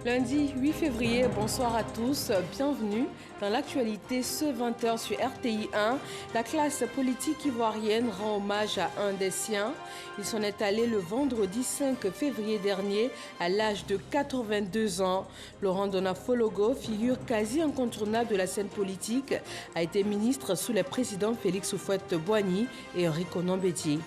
Lundi 8 février, bonsoir à tous, bienvenue dans l'actualité ce 20h sur RTI 1. La classe politique ivoirienne rend hommage à un des siens. Il s'en est allé le vendredi 5 février dernier à l'âge de 82 ans. Laurent Donafologo, figure quasi incontournable de la scène politique, a été ministre sous les présidents Félix Houphouët-Boigny et Henri Konan Bédié.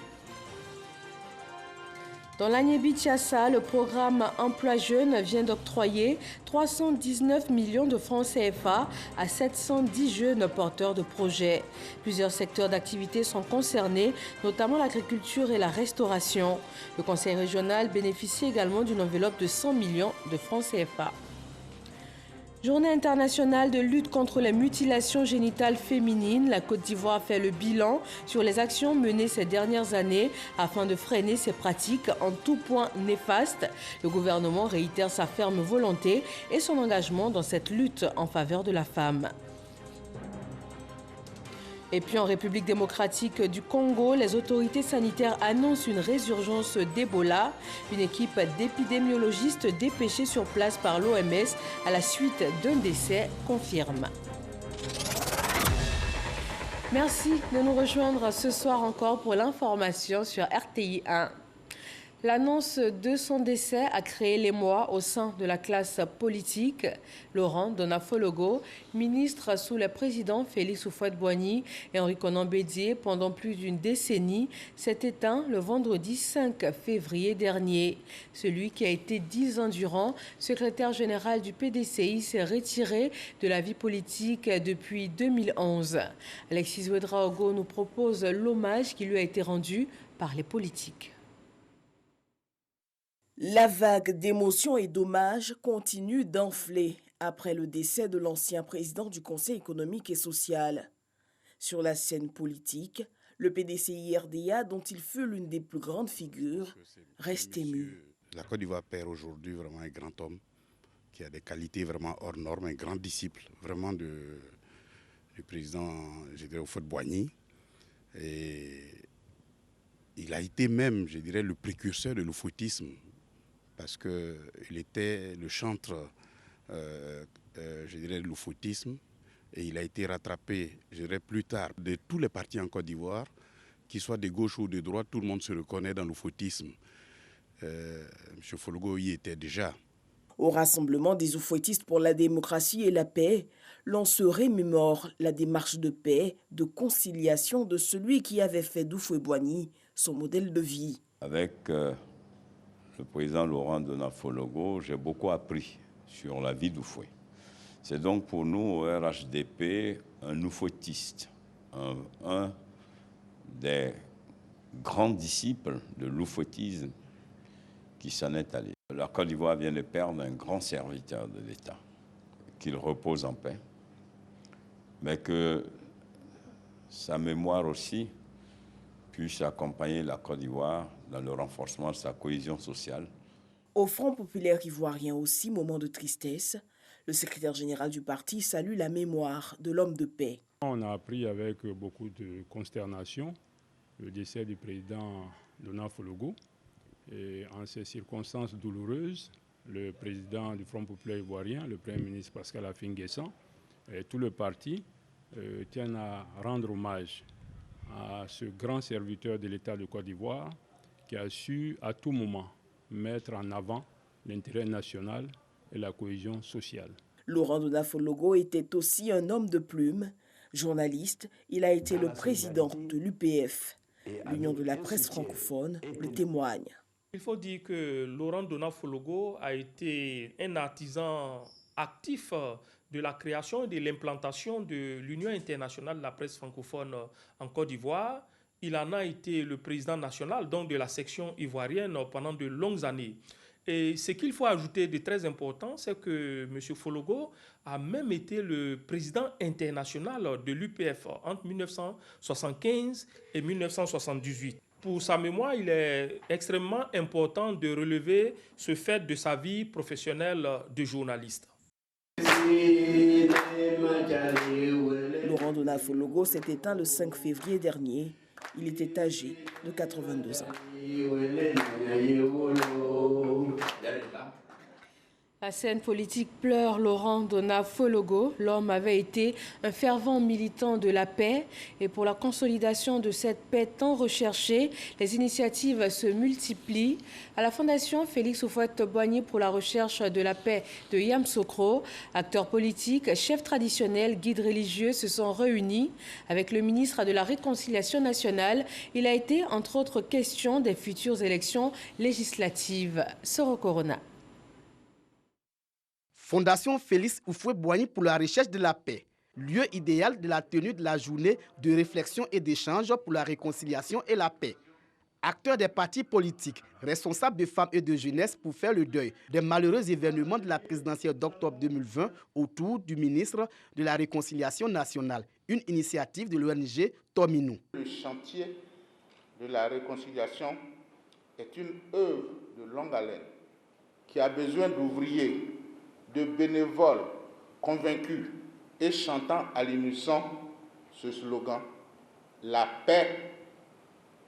Dans l'Agné-Bichiassa, le programme Emploi Jeune vient d'octroyer 319 millions de francs CFA à 710 jeunes porteurs de projets. Plusieurs secteurs d'activité sont concernés, notamment l'agriculture et la restauration. Le conseil régional bénéficie également d'une enveloppe de 100 millions de francs CFA. Journée internationale de lutte contre les mutilations génitales féminines. La Côte d'Ivoire fait le bilan sur les actions menées ces dernières années afin de freiner ces pratiques en tout point néfastes. Le gouvernement réitère sa ferme volonté et son engagement dans cette lutte en faveur de la femme. Et puis en République démocratique du Congo, les autorités sanitaires annoncent une résurgence d'Ebola. Une équipe d'épidémiologistes dépêchés sur place par l'OMS à la suite d'un décès confirme. Merci de nous rejoindre ce soir encore pour l'information sur RTI 1. L'annonce de son décès a créé l'émoi au sein de la classe politique. Laurent Donafologo, ministre sous les présidents Félix Houphouët-Boigny et Henri Konan Bédié pendant plus d'une décennie, s'est éteint le vendredi 5 février dernier. Celui qui a été 10 ans durant secrétaire général du PDCI s'est retiré de la vie politique depuis 2011. Alexis Ouedraogo nous propose l'hommage qui lui a été rendu par les politiques. La vague d'émotions et d'hommages continue d'enfler après le décès de l'ancien président du Conseil économique et social. Sur la scène politique, le PDCI-RDA, dont il fut l'une des plus grandes figures, reste ému. La Côte d'Ivoire perd aujourd'hui vraiment un grand homme qui a des qualités vraiment hors normes, un grand disciple vraiment du président Houphouët-Boigny. Et il a été même, je dirais, le précurseur de l'oufouettisme, parce qu'il était le chantre, je dirais, de l'oufouettisme, et il a été rattrapé, je dirais, plus tard, de tous les partis en Côte d'Ivoire, qu'ils soient de gauche ou de droite, tout le monde se reconnaît dans l'oufouettisme. M. Fologo y était déjà. Au rassemblement des oufouettistes pour la démocratie et la paix, l'on se remémore la démarche de paix, de conciliation de celui qui avait fait d'Houphouët-Boigny son modèle de vie. Avec le président Laurent Donafologo, j'ai beaucoup appris sur la vie d'Houphouët. C'est donc pour nous, au RHDP, un oufouettiste, un des grands disciples de l'oufouettisme qui s'en est allé. La Côte d'Ivoire vient de perdre un grand serviteur de l'État, qu'il repose en paix, mais que sa mémoire aussi puisse accompagner la Côte d'Ivoire dans le renforcement de sa cohésion sociale. Au Front populaire ivoirien aussi, moment de tristesse, le secrétaire général du parti salue la mémoire de l'homme de paix. On a appris avec beaucoup de consternation le décès du président Donafologo. Et en ces circonstances douloureuses, le président du Front populaire ivoirien, le Premier ministre Pascal Affi-N'Guessan, et tout le parti tiennent à rendre hommage à ce grand serviteur de l'État de Côte d'Ivoire qui a su à tout moment mettre en avant l'intérêt national et la cohésion sociale. Laurent Donafologo était aussi un homme de plume. Journaliste, il a été le président de l'UPF. L'Union de la presse francophone le témoigne. Il faut dire que Laurent Donafologo a été un artisan actif de la création et de l'implantation de l'Union internationale de la presse francophone en Côte d'Ivoire. Il en a été le président national, donc de la section ivoirienne, pendant de longues années. Et ce qu'il faut ajouter de très important, c'est que M. Fologo a même été le président international de l'UPF entre 1975 et 1978. Pour sa mémoire, il est extrêmement important de relever ce fait de sa vie professionnelle de journaliste. Laurent Donafologo s'est éteint le 5 février dernier. Il était âgé de 82 ans. La scène politique pleure Laurent Dona-Fologo. L'homme avait été un fervent militant de la paix et pour la consolidation de cette paix tant recherchée, les initiatives se multiplient. À la Fondation Félix Houphouët-Boigny pour la recherche de la paix de Yamoussoukro, acteurs politiques, chefs traditionnels, guides religieux se sont réunis avec le ministre de la Réconciliation nationale. Il a été entre autres question des futures élections législatives. Soro Corona. Fondation Félix Houphouët-Boigny pour la recherche de la paix, lieu idéal de la tenue de la journée de réflexion et d'échange pour la réconciliation et la paix. Acteurs des partis politiques, responsables de femmes et de jeunesse pour faire le deuil des malheureux événements de la présidentielle d'octobre 2020 autour du ministre de la Réconciliation nationale, une initiative de l'ONG Tominou. Le chantier de la réconciliation est une œuvre de longue haleine qui a besoin d'ouvriers, de bénévoles convaincus et chantant à l'unisson ce slogan « La paix,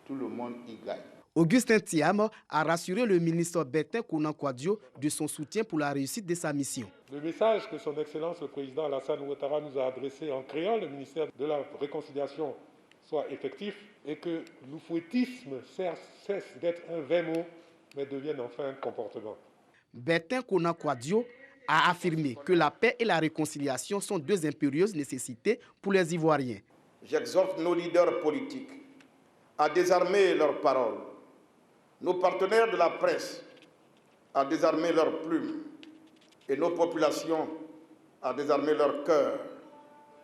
tout le monde y gagne ». Augustin Thiam a rassuré le ministre Bertin Konan-Kouadio de son soutien pour la réussite de sa mission. Le message que son Excellence le Président Alassane Ouattara nous a adressé en créant le ministère de la Réconciliation soit effectif et que l'oufouettisme cesse d'être un vain mot mais devienne enfin un comportement. Bertin Konan-Kouadio a affirmé que la paix et la réconciliation sont deux impérieuses nécessités pour les Ivoiriens. J'exhorte nos leaders politiques à désarmer leurs paroles, nos partenaires de la presse à désarmer leurs plumes et nos populations à désarmer leurs cœurs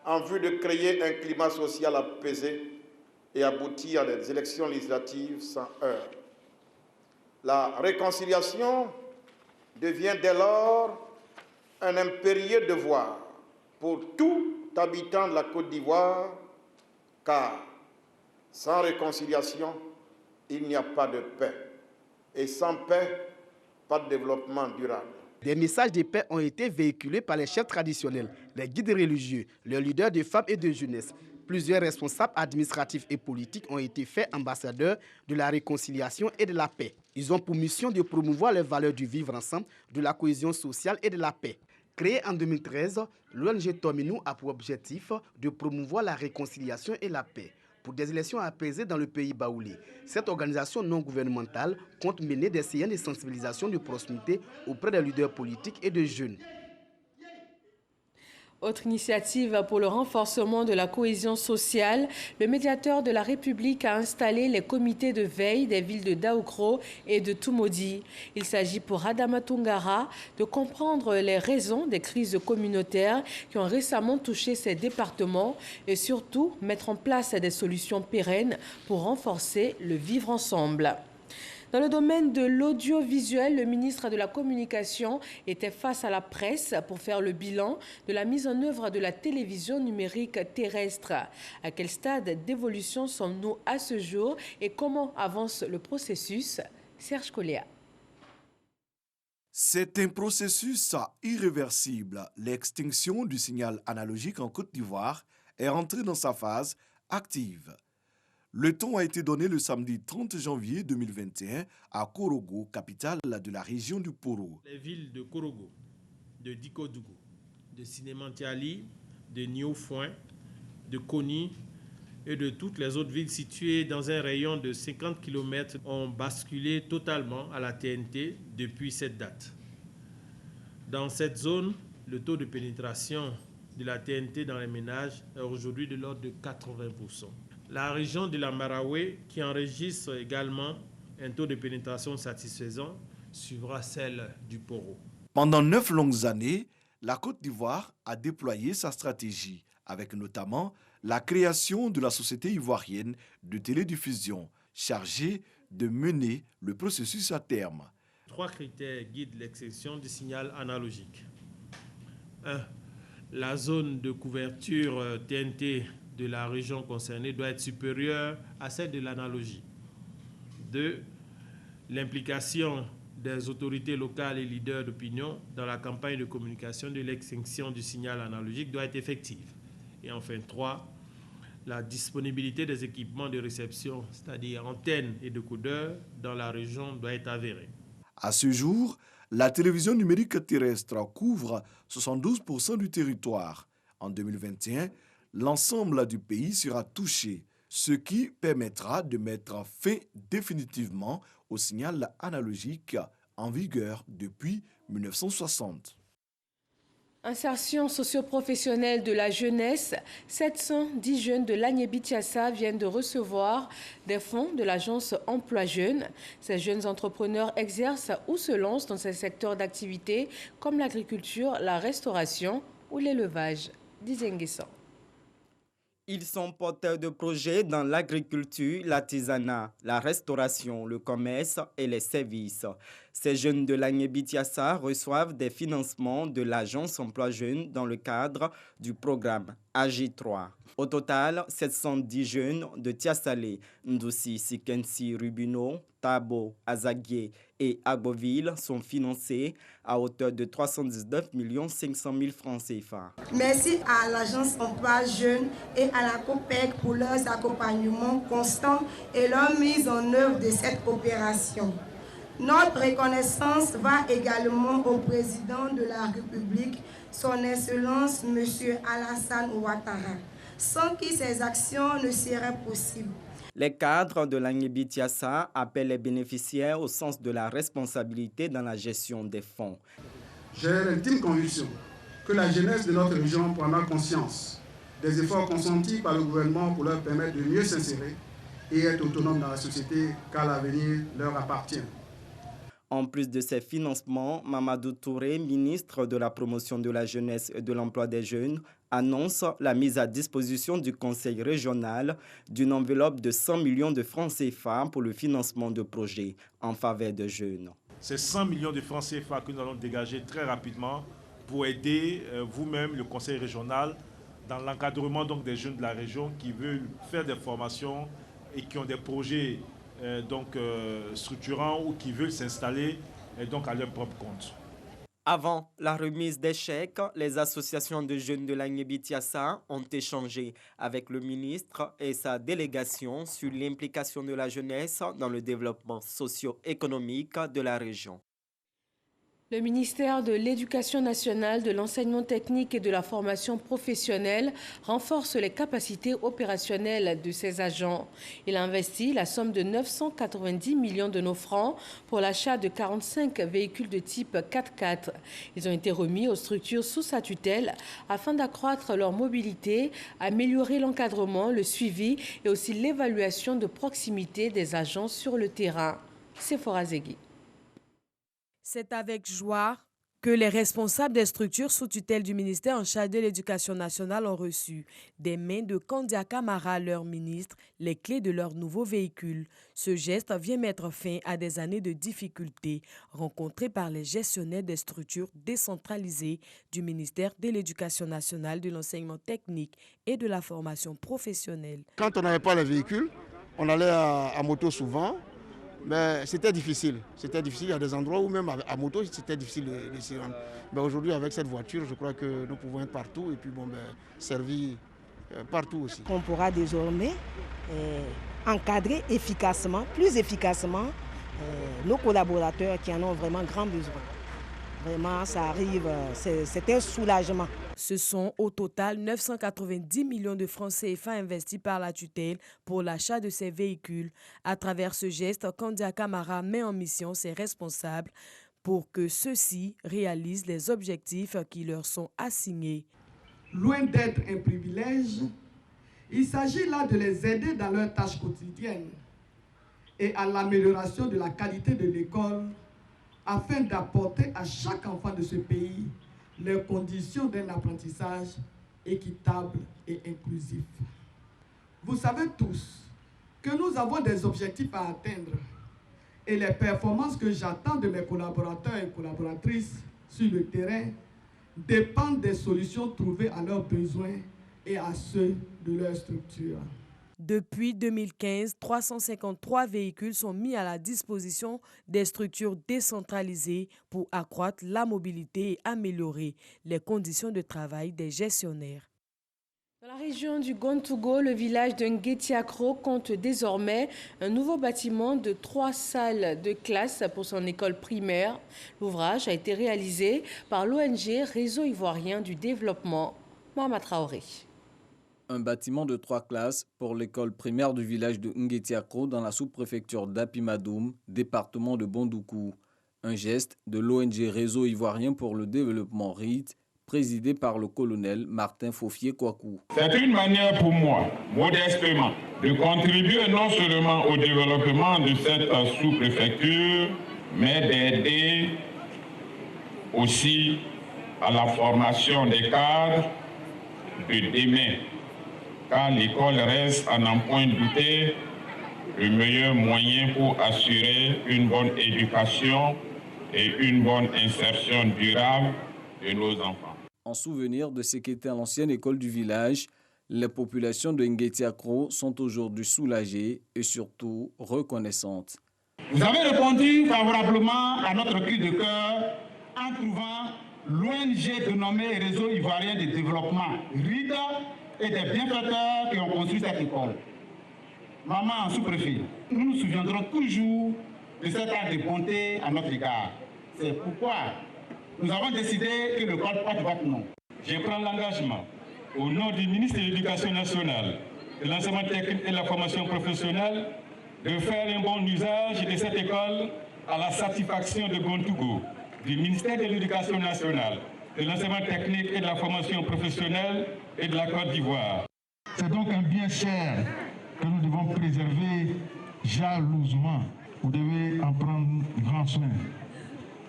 en vue de créer un climat social apaisé et aboutir à des élections législatives sans heurts. La réconciliation devient dès lors un impérieux devoir pour tout habitant de la Côte d'Ivoire, car sans réconciliation, il n'y a pas de paix. Et sans paix, pas de développement durable. Des messages de paix ont été véhiculés par les chefs traditionnels, les guides religieux, les leaders de femmes et de jeunesse. Plusieurs responsables administratifs et politiques ont été faits ambassadeurs de la réconciliation et de la paix. Ils ont pour mission de promouvoir les valeurs du vivre ensemble, de la cohésion sociale et de la paix. Créée en 2013, l'ONG Tominou a pour objectif de promouvoir la réconciliation et la paix pour des élections apaisées dans le pays baoulé. Cette organisation non gouvernementale compte mener des séances de sensibilisation de proximité auprès des leaders politiques et de jeunes. Autre initiative pour le renforcement de la cohésion sociale, le médiateur de la République a installé les comités de veille des villes de Daoukro et de Toumoudi. Il s'agit pour Adama Tungara de comprendre les raisons des crises communautaires qui ont récemment touché ces départements et surtout mettre en place des solutions pérennes pour renforcer le vivre ensemble. Dans le domaine de l'audiovisuel, le ministre de la Communication était face à la presse pour faire le bilan de la mise en œuvre de la télévision numérique terrestre. À quel stade d'évolution sommes-nous à ce jour et comment avance le processus? Serge Coléa. C'est un processus irréversible. L'extinction du signal analogique en Côte d'Ivoire est entrée dans sa phase active. Le ton a été donné le samedi 30 janvier 2021 à Korogo, capitale de la région du Poro. Les villes de Korogo, de Dikodougou, de Sinémantiali, de Niofouin, de Koni et de toutes les autres villes situées dans un rayon de 50 km ont basculé totalement à la TNT depuis cette date. Dans cette zone, le taux de pénétration de la TNT dans les ménages est aujourd'hui de l'ordre de 80%. La région de la Maraoué, qui enregistre également un taux de pénétration satisfaisant, suivra celle du Poro. Pendant 9 longues années, la Côte d'Ivoire a déployé sa stratégie, avec notamment la création de la Société ivoirienne de télédiffusion, chargée de mener le processus à terme. 3 critères guident l'extinction du signal analogique. 1. La zone de couverture TNT de la région concernée doit être supérieure à celle de l'analogie. 2. L'implication des autorités locales et leaders d'opinion dans la campagne de communication de l'extinction du signal analogique doit être effective. Et enfin 3. La disponibilité des équipements de réception, c'est-à-dire antennes et décodeurs, dans la région doit être avérée. À ce jour, La télévision numérique terrestre couvre 72% du territoire. En 2021, l'ensemble du pays sera touché, ce qui permettra de mettre fin définitivement au signal analogique en vigueur depuis 1960. Insertion socio-professionnelle de la jeunesse, 710 jeunes de l'Agné-Bichiassa viennent de recevoir des fonds de l'agence Emploi Jeunes. Ces jeunes entrepreneurs exercent ou se lancent dans ces secteurs d'activité comme l'agriculture, la restauration ou l'élevage. Dizenguessan. Ils sont porteurs de projets dans l'agriculture, l'artisanat, la restauration, le commerce et les services. Ces jeunes de l'Agné-Bichiassa reçoivent des financements de l'agence Emploi Jeunes dans le cadre du programme AJ3. Au total, 710 jeunes de Tiassalé, Ndoussi, Sikensi, Rubino, Tabo, Azaguié et Agboville sont financés à hauteur de 319 500 000 francs CFA. Merci à l'agence Emploi Jeunes et à la COPEC pour leurs accompagnements constants et leur mise en œuvre de cette coopération. Notre reconnaissance va également au président de la République, son Excellence M. Alassane Ouattara, sans qui ces actions ne seraient possibles. Les cadres de l'Agné-Bichiassa appellent les bénéficiaires au sens de la responsabilité dans la gestion des fonds. J'ai l'intime conviction que la jeunesse de notre région prendra conscience des efforts consentis par le gouvernement pour leur permettre de mieux s'insérer et être autonomes dans la société, car l'avenir leur appartient. En plus de ces financements, Mamadou Touré, ministre de la Promotion de la Jeunesse et de l'Emploi des Jeunes, annonce la mise à disposition du Conseil régional d'une enveloppe de 100 millions de francs CFA pour le financement de projets en faveur des jeunes. C'est 100 millions de francs CFA que nous allons dégager très rapidement pour aider vous-même, le Conseil régional, dans l'encadrement des jeunes de la région qui veulent faire des formations et qui ont des projets structurants ou qui veulent s'installer à leur propre compte. Avant la remise des chèques, les associations de jeunes de l'Agné-Bichiassa ont échangé avec le ministre et sa délégation sur l'implication de la jeunesse dans le développement socio-économique de la région. Le ministère de l'Éducation nationale, de l'enseignement technique et de la formation professionnelle renforce les capacités opérationnelles de ses agents. Il a investi la somme de 990 millions de nos francs pour l'achat de 45 véhicules de type 4x4. Ils ont été remis aux structures sous sa tutelle afin d'accroître leur mobilité, améliorer l'encadrement, le suivi et aussi l'évaluation de proximité des agents sur le terrain. Sephora Zegui. C'est avec joie que les responsables des structures sous tutelle du ministère en charge de l'Éducation nationale ont reçu des mains de Kandia Camara, leur ministre, les clés de leur nouveau véhicule. Ce geste vient mettre fin à des années de difficultés rencontrées par les gestionnaires des structures décentralisées du ministère de l'Éducation nationale, de l'enseignement technique et de la formation professionnelle. Quand on n'avait pas les véhicules, on allait à moto souvent. Mais c'était difficile. Il y a des endroits où même à moto, c'était difficile de s'y rendre. Mais aujourd'hui, avec cette voiture, je crois que nous pouvons être partout et puis servi partout aussi. On pourra désormais encadrer plus efficacement nos collaborateurs qui en ont vraiment grand besoin. Vraiment, ça arrive, c'est un soulagement. Ce sont au total 990 millions de francs CFA investis par la tutelle pour l'achat de ces véhicules. À travers ce geste, Kandia Camara met en mission ses responsables pour que ceux-ci réalisent les objectifs qui leur sont assignés. Loin d'être un privilège, il s'agit là de les aider dans leurs tâches quotidiennes et à l'amélioration de la qualité de l'école afin d'apporter à chaque enfant de ce pays les conditions d'un apprentissage équitable et inclusif. Vous savez tous que nous avons des objectifs à atteindre et les performances que j'attends de mes collaborateurs et collaboratrices sur le terrain dépendent des solutions trouvées à leurs besoins et à ceux de leur structure. Depuis 2015, 353 véhicules sont mis à la disposition des structures décentralisées pour accroître la mobilité et améliorer les conditions de travail des gestionnaires. Dans la région du Gontougo, le village de Ngetiakro compte désormais un nouveau bâtiment de 3 salles de classe pour son école primaire. L'ouvrage a été réalisé par l'ONG Réseau Ivoirien du Développement. Mahama Traoré. Un bâtiment de 3 classes pour l'école primaire du village de Ngetiakro dans la sous-préfecture d'Apimadoum, département de Bondoukou. Un geste de l'ONG Réseau Ivoirien pour le Développement RIT, présidé par le colonel Martin Fofié-Kouakou. C'est une manière pour moi, modestement, de contribuer non seulement au développement de cette sous-préfecture, mais d'aider aussi à la formation des cadres de demain, car l'école reste, à n'en point douter, le meilleur moyen pour assurer une bonne éducation et une bonne insertion durable de nos enfants. En souvenir de ce qu'était l'ancienne école du village, les populations de Ngetiakro sont aujourd'hui soulagées et surtout reconnaissantes. Vous avez répondu favorablement à notre cri de cœur en trouvant l'ONG dénommée Réseau Ivoirien de Développement, RIDA, et des bienfaiteurs qui ont construit cette école. Maman sous-préfet, nous nous souviendrons toujours de cet acte de bonté à notre égard. C'est pourquoi nous avons décidé que l'école porte votre nom. Je prends l'engagement, au nom du ministre de l'Éducation nationale, de l'enseignement technique et de la formation professionnelle, de faire un bon usage de cette école à la satisfaction de Gontougo, du ministère de l'Éducation nationale, de l'enseignement technique et de la formation professionnelle et de la Côte d'Ivoire. C'est donc un bien cher que nous devons préserver jalousement. Vous devez en prendre grand soin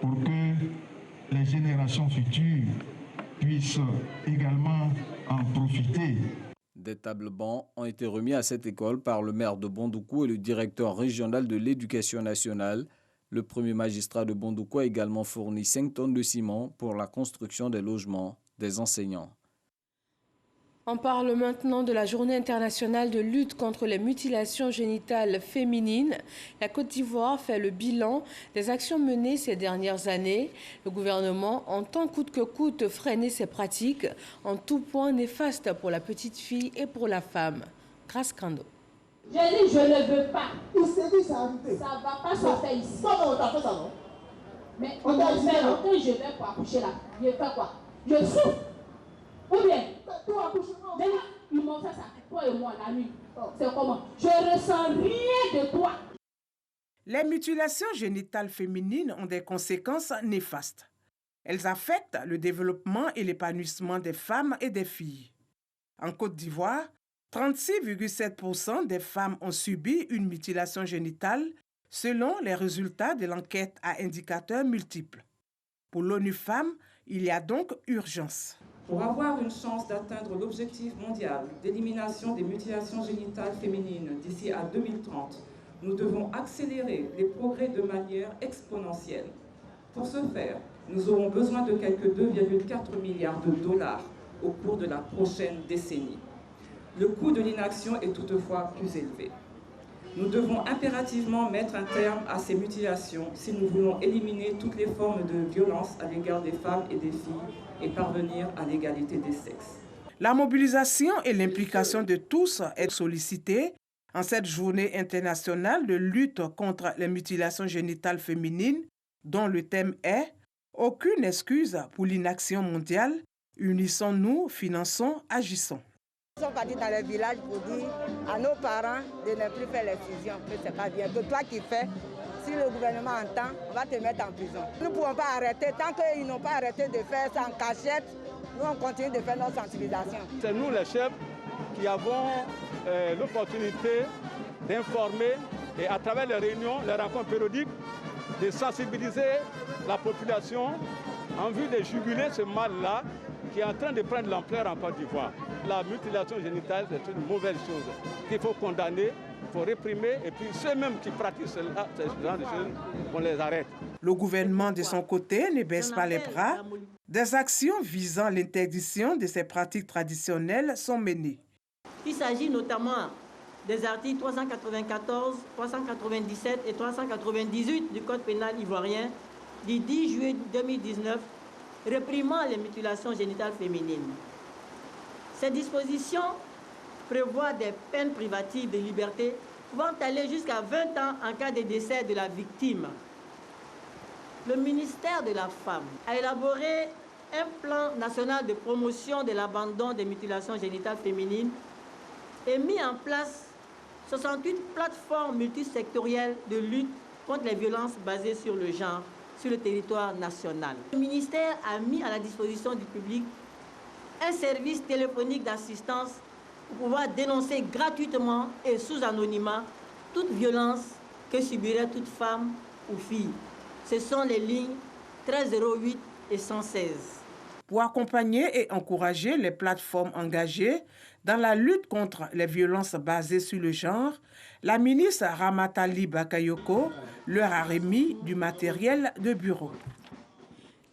pour que les générations futures puissent également en profiter. Des tables bancs ont été remis à cette école par le maire de Bondoukou et le directeur régional de l'éducation nationale. Le premier magistrat de Bondoukou a également fourni 5 tonnes de ciment pour la construction des logements des enseignants. On parle maintenant de la journée internationale de lutte contre les mutilations génitales féminines. La Côte d'Ivoire fait le bilan des actions menées ces dernières années. Le gouvernement entend coûte que coûte freiner ces pratiques en tout point néfastes pour la petite fille et pour la femme. Grâce Kando. J'ai dit je ne veux pas. Il s'est dit ça ne va pas se faire ici. Comment on t'a fait ça, non? Mais on t'a dit ça. Quand je vais pour accoucher là, je fais quoi? Je souffre. Ou bien, ils m'ont fait ça, toi et moi, la nuit. C'est comment? Je ne ressens rien de toi. Les mutilations génitales féminines ont des conséquences néfastes. Elles affectent le développement et l'épanouissement des femmes et des filles. En Côte d'Ivoire, 36,7% des femmes ont subi une mutilation génitale selon les résultats de l'enquête à indicateurs multiples. Pour l'ONU Femmes, il y a donc urgence. Pour avoir une chance d'atteindre l'objectif mondial d'élimination des mutilations génitales féminines d'ici à 2030, nous devons accélérer les progrès de manière exponentielle. Pour ce faire, nous aurons besoin de quelques 2,4 milliards de dollars au cours de la prochaine décennie. Le coût de l'inaction est toutefois plus élevé. Nous devons impérativement mettre un terme à ces mutilations si nous voulons éliminer toutes les formes de violence à l'égard des femmes et des filles et parvenir à l'égalité des sexes. La mobilisation et l'implication de tous est sollicitée en cette journée internationale de lutte contre les mutilations génitales féminines, dont le thème est « Aucune excuse pour l'inaction mondiale, unissons-nous, finançons, agissons ». Nous sommes partis dans les villages pour dire à nos parents de ne plus faire les fusions, que c'est pas bien. Que toi qui fais, si le gouvernement entend, on va te mettre en prison. Nous ne pouvons pas arrêter. Tant qu'ils n'ont pas arrêté de faire ça en cachette, nous on continue de faire notre sensibilisation. C'est nous les chefs qui avons l'opportunité d'informer et à travers les réunions, les rencontres périodiques, de sensibiliser la population en vue de juguler ce mal-là qui est en train de prendre l'ampleur en Côte d'Ivoire. La mutilation génitale, c'est une mauvaise chose qu'il faut condamner, il faut réprimer, et puis ceux-mêmes qui pratiquent ce genre de choses, on les arrête. Le gouvernement, de son côté, ne baisse pas les bras. Des actions visant l'interdiction de ces pratiques traditionnelles sont menées. Il s'agit notamment des articles 394, 397 et 398 du Code pénal ivoirien du 10 juillet 2019 réprimant les mutilations génitales féminines. Ces dispositions prévoient des peines privatives de liberté pouvant aller jusqu'à 20 ans en cas de décès de la victime. Le ministère de la Femme a élaboré un plan national de promotion de l'abandon des mutilations génitales féminines et mis en place 68 plateformes multisectorielles de lutte contre les violences basées sur le genre sur le territoire national. Le ministère a mis à la disposition du public un service téléphonique d'assistance pour pouvoir dénoncer gratuitement et sous anonymat toute violence que subirait toute femme ou fille. Ce sont les lignes 1308 et 116. Pour accompagner et encourager les plateformes engagées dans la lutte contre les violences basées sur le genre, la ministre Ramatali Bakayoko leur a remis du matériel de bureau.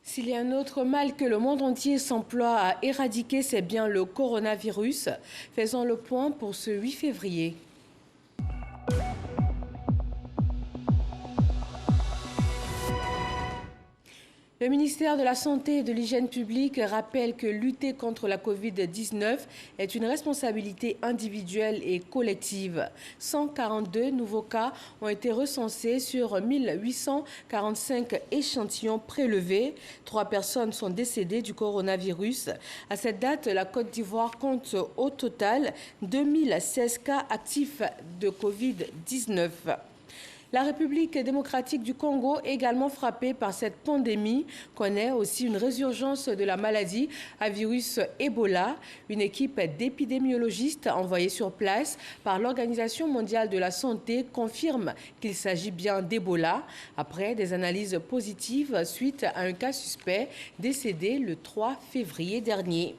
S'il y a un autre mal que le monde entier s'emploie à éradiquer, c'est bien le coronavirus. Faisons le point pour ce 8 février. Le ministère de la Santé et de l'Hygiène publique rappelle que lutter contre la Covid-19 est une responsabilité individuelle et collective. 142 nouveaux cas ont été recensés sur 1845 échantillons prélevés. 3 personnes sont décédées du coronavirus. À cette date, la Côte d'Ivoire compte au total 2016 cas actifs de Covid-19. La République démocratique du Congo, également frappée par cette pandémie, connaît aussi une résurgence de la maladie à virus Ebola. Une équipe d'épidémiologistes envoyée sur place par l'Organisation mondiale de la santé confirme qu'il s'agit bien d'Ebola après des analyses positives suite à un cas suspect décédé le 3 février dernier.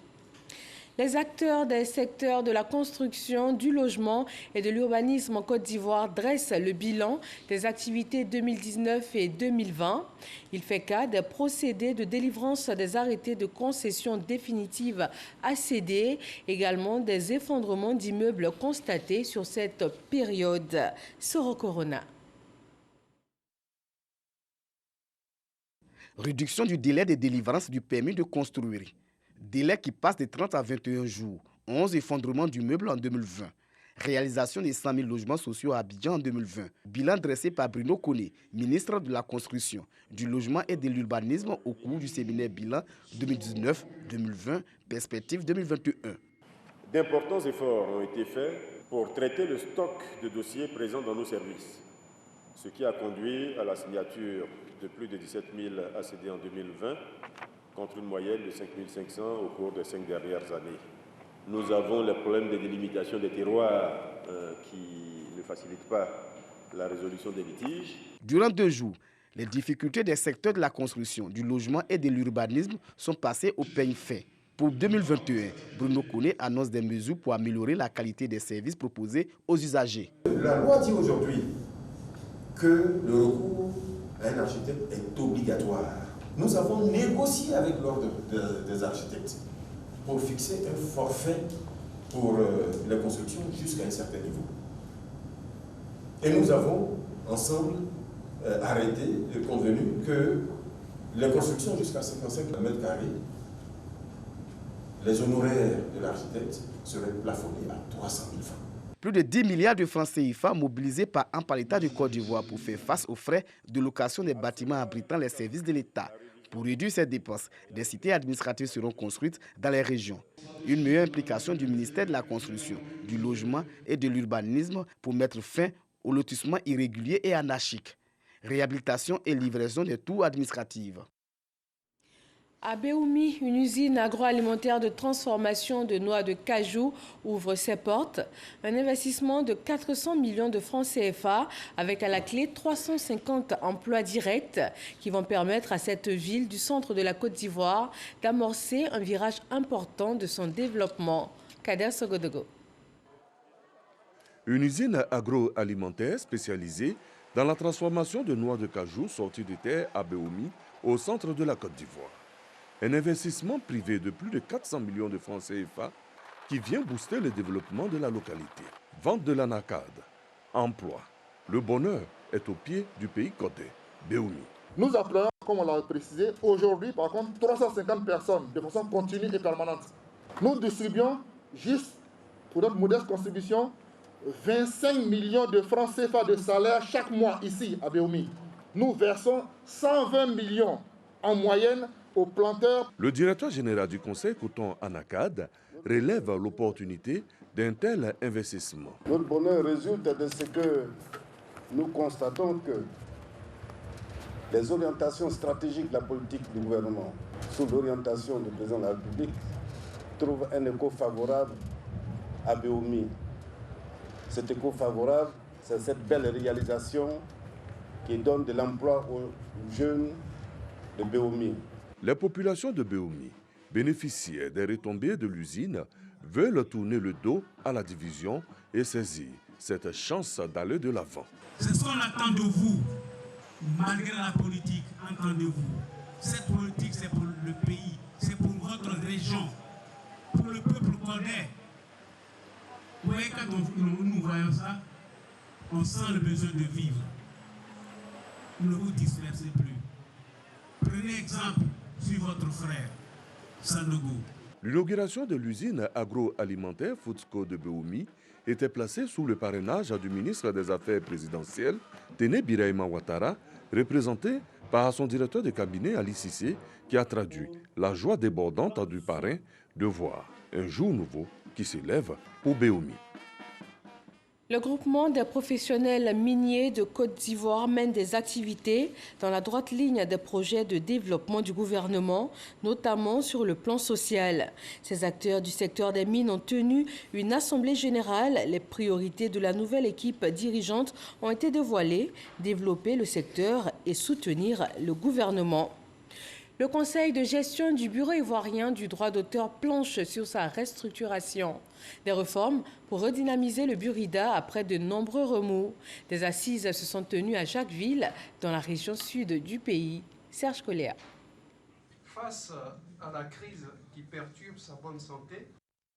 Les acteurs des secteurs de la construction, du logement et de l'urbanisme en Côte d'Ivoire dressent le bilan des activités 2019 et 2020. Il fait cas des procédés de délivrance des arrêtés de concession définitive ACD, également des effondrements d'immeubles constatés sur cette période. Soro Corona. Réduction du délai de délivrance du permis de construire. Délai qui passe de 30 à 21 jours. 11 effondrements d'immeubles en 2020. Réalisation des 100 000 logements sociaux à Abidjan en 2020. Bilan dressé par Bruno Koné, ministre de la Construction, du Logement et de l'Urbanisme au cours du séminaire bilan 2019-2020, perspective 2021. D'importants efforts ont été faits pour traiter le stock de dossiers présents dans nos services, ce qui a conduit à la signature de plus de 17 000 ACD en 2020, contre une moyenne de 5 500 au cours des 5 dernières années. Nous avons le problème de délimitation des terroirs qui ne facilite pas la résolution des litiges. Durant 2 jours, les difficultés des secteurs de la construction, du logement et de l'urbanisme sont passées au peigne fin. Pour 2021, Bruno Koné annonce des mesures pour améliorer la qualité des services proposés aux usagers. La loi dit aujourd'hui que le recours à un architecte est obligatoire. Nous avons négocié avec l'ordre des architectes pour fixer un forfait pour les constructions jusqu'à un certain niveau. Et nous avons ensemble arrêté et convenu que les constructions jusqu'à 55 m², les honoraires de l'architecte seraient plafonnés à 300 000 francs. Plus de 10 milliards de francs CFA mobilisés par an par l'État de Côte d'Ivoire pour faire face aux frais de location des bâtiments abritant les services de l'État. Pour réduire ces dépenses, des cités administratives seront construites dans les régions. Une meilleure implication du ministère de la Construction, du Logement et de l'Urbanisme pour mettre fin au lotissement irrégulier et anarchique. Réhabilitation et livraison des tours administratives. À Béoumi, une usine agroalimentaire de transformation de noix de cajou ouvre ses portes. Un investissement de 400 millions de francs CFA avec à la clé 350 emplois directs qui vont permettre à cette ville du centre de la Côte d'Ivoire d'amorcer un virage important de son développement. Kader Sogodogo. Une usine agroalimentaire spécialisée dans la transformation de noix de cajou sorties de terre à Béoumi, au centre de la Côte d'Ivoire. Un investissement privé de plus de 400 millions de francs CFA qui vient booster le développement de la localité. Vente de l'anacade, emploi. Le bonheur est au pied du pays côté, Béoumi. Nous employons, comme on l'a précisé, aujourd'hui par contre 350 personnes de façon continue et permanente. Nous distribuons juste pour notre modeste contribution, 25 millions de francs CFA de salaire chaque mois ici à Béoumi. Nous versons 120 millions en moyenne aux planteurs. Le directeur général du Conseil coton Anacad relève l'opportunité d'un tel investissement. Notre bonheur résulte de ce que nous constatons que les orientations stratégiques de la politique du gouvernement, sous l'orientation du président de la République, trouvent un écho favorable à Béoumi. Cet écho favorable, c'est cette belle réalisation qui donne de l'emploi aux jeunes de Béoumi. Les populations de Béoumi, bénéficiaires des retombées de l'usine, veulent tourner le dos à la division et saisir cette chance d'aller de l'avant. C'est ce qu'on attend de vous, malgré la politique, entendez-vous. Cette politique, c'est pour le pays, c'est pour votre région, pour le peuple congolais. Vous voyez, quand nous voyons ça, on sent le besoin de vivre. Ne vous dispersez plus. Prenez exemple sur votre frère, Sanogo. L'inauguration de l'usine agroalimentaire Foodsco de Béoumi était placée sous le parrainage du ministre des Affaires présidentielles, Téné Birahima Ouattara, représenté par son directeur de cabinet, Ali Cissé, qui a traduit la joie débordante du parrain de voir un jour nouveau qui s'élève pour Béoumi. Le groupement des professionnels miniers de Côte d'Ivoire mène des activités dans la droite ligne des projets de développement du gouvernement, notamment sur le plan social. Ces acteurs du secteur des mines ont tenu une assemblée générale. Les priorités de la nouvelle équipe dirigeante ont été dévoilées, développer le secteur et soutenir le gouvernement. Le conseil de gestion du Bureau ivoirien du droit d'auteur planche sur sa restructuration. Des réformes pour redynamiser le Burida après de nombreux remous. Des assises se sont tenues à Jacquesville, dans la région sud du pays. Serge Coléa. Face à la crise qui perturbe sa bonne santé,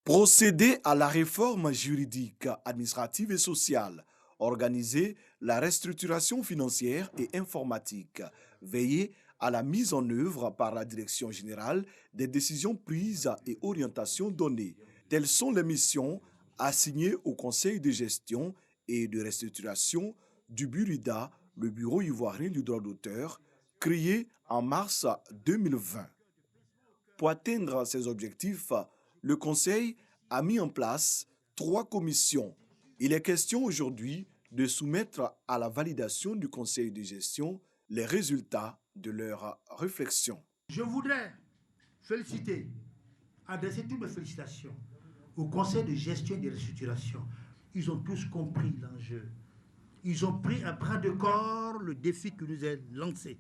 procéder à la réforme juridique, administrative et sociale, organiser la restructuration financière et informatique, veiller à la mise en œuvre par la direction générale des décisions prises et orientations données. Telles sont les missions assignées au Conseil de gestion et de restructuration du Burida, le Bureau ivoirien du droit d'auteur, créé en mars 2020. Pour atteindre ces objectifs, le Conseil a mis en place 3 commissions. Il est question aujourd'hui de soumettre à la validation du Conseil de gestion les résultats de leur réflexion. je voudrais féliciter, adresser toutes mes félicitations au Conseil de gestion et de restructuration. Ils ont tous compris l'enjeu. Ils ont pris à bras de corps le défi que nous avons lancé.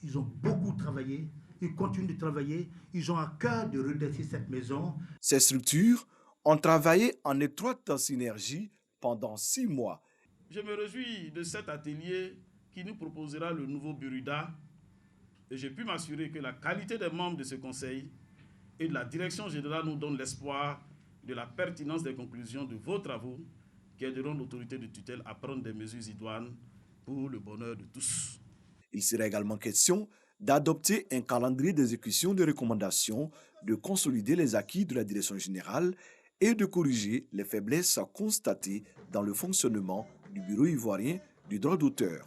Ils ont beaucoup travaillé, ils continuent de travailler, ils ont à cœur de redresser cette maison. Ces structures ont travaillé en étroite synergie pendant 6 mois. Je me réjouis de cet atelier qui nous proposera le nouveau Burida et j'ai pu m'assurer que la qualité des membres de ce conseil et de la direction générale nous donne l'espoir de la pertinence des conclusions de vos travaux qui aideront l'autorité de tutelle à prendre des mesures idoines pour le bonheur de tous. Il sera également question d'adopter un calendrier d'exécution des recommandations, de consolider les acquis de la direction générale et de corriger les faiblesses constatées dans le fonctionnement du Bureau ivoirien du droit d'auteur.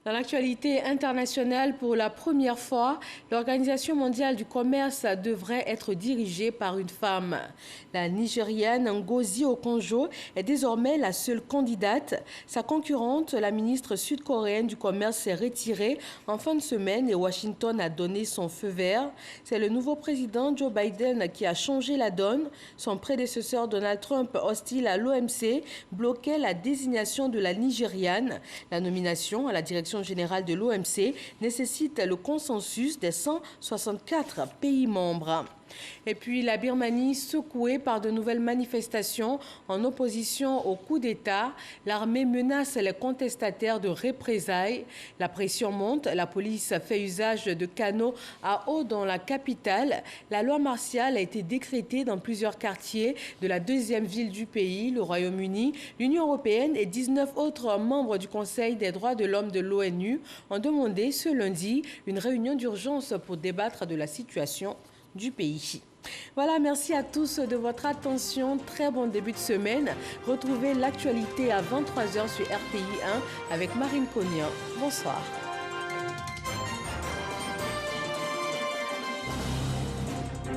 Dans l'actualité internationale, pour la première fois, l'Organisation mondiale du commerce devrait être dirigée par une femme. La Nigériane Ngozi Okonjo est désormais la seule candidate. Sa concurrente, la ministre sud-coréenne du commerce, s'est retirée en fin de semaine et Washington a donné son feu vert. C'est le nouveau président Joe Biden qui a changé la donne. Son prédécesseur Donald Trump, hostile à l'OMC, bloquait la désignation de la Nigériane. La nomination à la direction générale de l'OMC nécessite le consensus des 164 pays membres. Et puis la Birmanie secouée par de nouvelles manifestations en opposition au coup d'État. L'armée menace les contestataires de représailles. La pression monte. La police fait usage de canons à eau dans la capitale. La loi martiale a été décrétée dans plusieurs quartiers de la deuxième ville du pays, le Royaume-Uni. L'Union européenne et 19 autres membres du Conseil des droits de l'homme de l'ONU ont demandé ce lundi une réunion d'urgence pour débattre de la situation du pays. Voilà, merci à tous de votre attention. Très bon début de semaine. Retrouvez l'actualité à 23h sur RTI 1 avec Marine Cognan. Bonsoir.